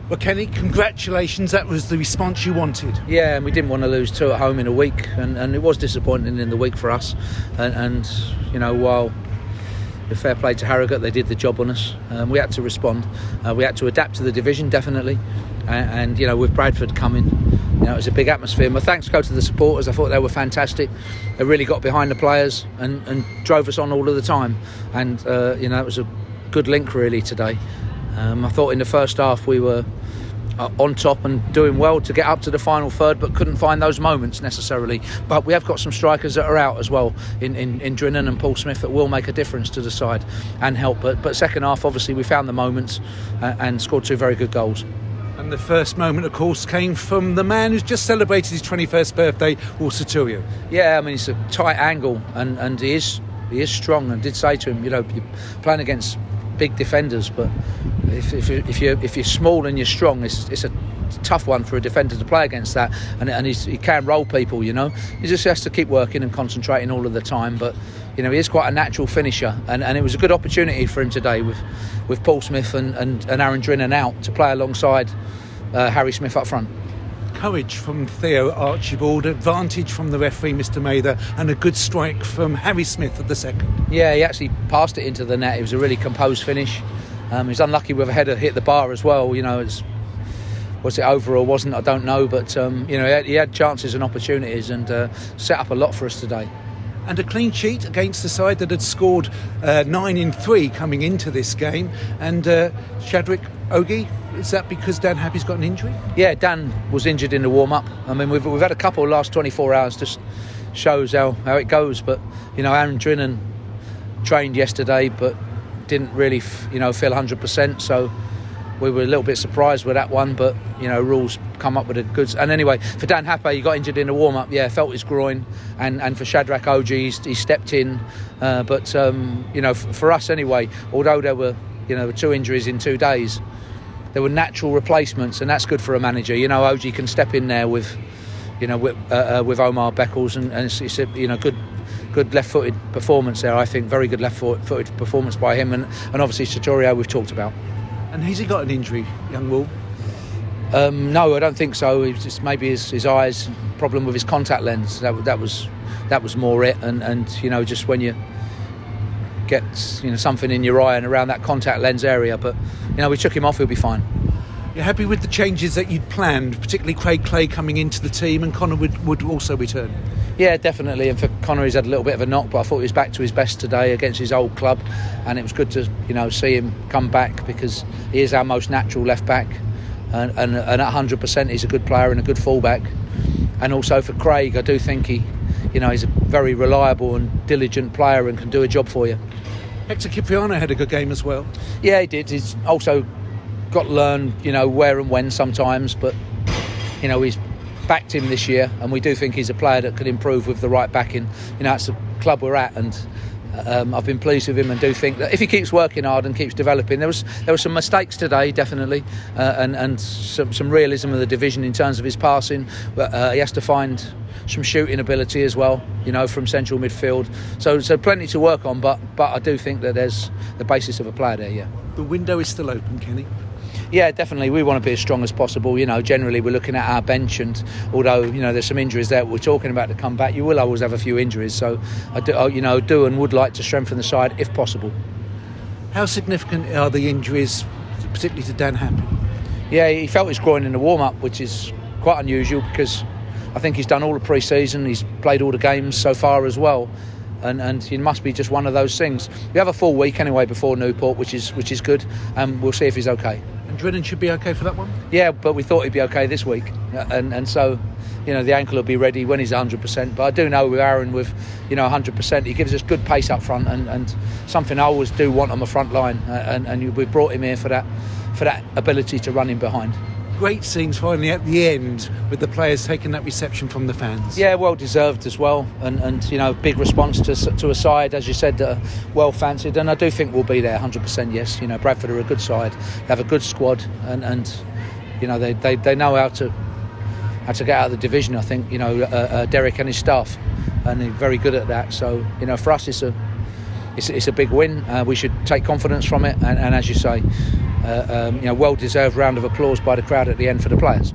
Well, Kenny, congratulations. That was the response you wanted. Yeah, and we didn't want to lose 2 at home in a week, and it was disappointing in the week for us. And you know, while the fair play to Harrogate, they did the job on us. We had to respond. We had to adapt to the division, definitely. And you know, with Bradford coming, you know, it was a big atmosphere. My thanks go to the supporters. I thought they were fantastic. They really got behind the players and drove us on all of the time. And you know, it was a good link really today. I thought in the first half we were on top and doing well to get up to the final third, but couldn't find those moments necessarily. But we have got some strikers that are out as well in Drinnan and Paul Smith that will make a difference to the side and help. But second half, obviously, we found the moments and scored 2 very good goals. And the first moment, of course, came from the man who's just celebrated his 21st birthday, Turio. Yeah, I mean, it's a tight angle and he is strong. And I did say to him, you know, you're playing against big defenders, but if you're small and you're strong, it's a tough one for a defender to play against that, and he can roll people, you know. He just has to keep working and concentrating all of the time, but you know, he is quite a natural finisher, and it was a good opportunity for him today with Paul Smith and Aaron Drinnan out to play alongside Harry Smith up front. Courage from Theo Archibald, advantage from the referee, Mr. Mather, and a good strike from Harry Smith at the second. Yeah, he actually passed it into the net. It was a really composed finish. He was unlucky with a header hit the bar as well. You know, was it over or wasn't, I don't know, but you know, he had chances and opportunities and set up a lot for us today. And a clean sheet against the side that had scored 9 in 3 coming into this game. And Shadrach Ogie, is that because Dan Happy's got an injury? Yeah, Dan was injured in the warm-up. I mean, we've had a couple last 24 hours, just shows how it goes. But, you know, Aaron Drinnan trained yesterday but didn't really, feel 100%. So we were a little bit surprised with that one. But, you know, rules come up with a good... And anyway, for Dan Happy, he got injured in the warm-up. Yeah, felt his groin. And for Shadrach Ogie, he stepped in. But, you know, for us anyway, although there were 2 injuries in 2 days, there were natural replacements, and that's good for a manager. You know, Ogie can step in there with Omar Beckles, and it's a good left-footed performance there. I think very good left-footed performance by him, and obviously Sotorio we've talked about. And has he got an injury, young Will? No, I don't think so. It's just maybe his eyes, problem with his contact lens. That was more it, and you know, just when you get something in your eye and around that contact lens area, but you know, we took him off, he'll be fine. You're happy with the changes that you'd planned, particularly Craig Clay coming into the team, and Connor would also return? Yeah, definitely. And for Connor, he's had a little bit of a knock, but I thought he was back to his best today against his old club, and it was good to see him come back, because he is our most natural left back, and at 100% he's a good player and a good fullback. And also for Craig, I do think he's a very reliable and diligent player and can do a job for you. Hector Cipriano had a good game as well. Yeah, he did. He's also got to learn, where and when sometimes, but, he's backed him this year, and we do think he's a player that could improve with the right backing. It's the club we're at, and I've been pleased with him, and do think that if he keeps working hard and keeps developing, there were some mistakes today, definitely, and some realism of the division in terms of his passing, but he has to find some shooting ability as well, from central midfield. So plenty to work on, but I do think that there's the basis of a player there, yeah. The window is still open, Kenny. Yeah, definitely. We want to be as strong as possible. Generally we're looking at our bench, and although there's some injuries there we're talking about to come back, you will always have a few injuries. So I do and would like to strengthen the side if possible. How significant are the injuries, particularly to Dan Happy? Yeah, he felt his groin in the warm-up, which is quite unusual, because I think he's done all the pre-season, he's played all the games so far as well, and it must be just one of those things. We have a full week anyway before Newport, which is good, and we'll see if he's okay. And Drinnan should be okay for that one? Yeah, but we thought he'd be okay this week, and so the ankle will be ready when he's 100%. But I do know with Aaron, with 100%, he gives us good pace up front, and something I always do want on the front line, and we've brought him here for that ability to run in behind. Great scenes finally at the end with the players taking that reception from the fans. Yeah, well deserved as well, and big response to a side, as you said, that are well fancied, and I do think we'll be there 100%. Yes, Bradford are a good side, they have a good squad, and they know how to get out of the division. I think Derek and his staff, and they're very good at that. So for us it's a big win. We should take confidence from it, and as you say, well-deserved round of applause by the crowd at the end for the players.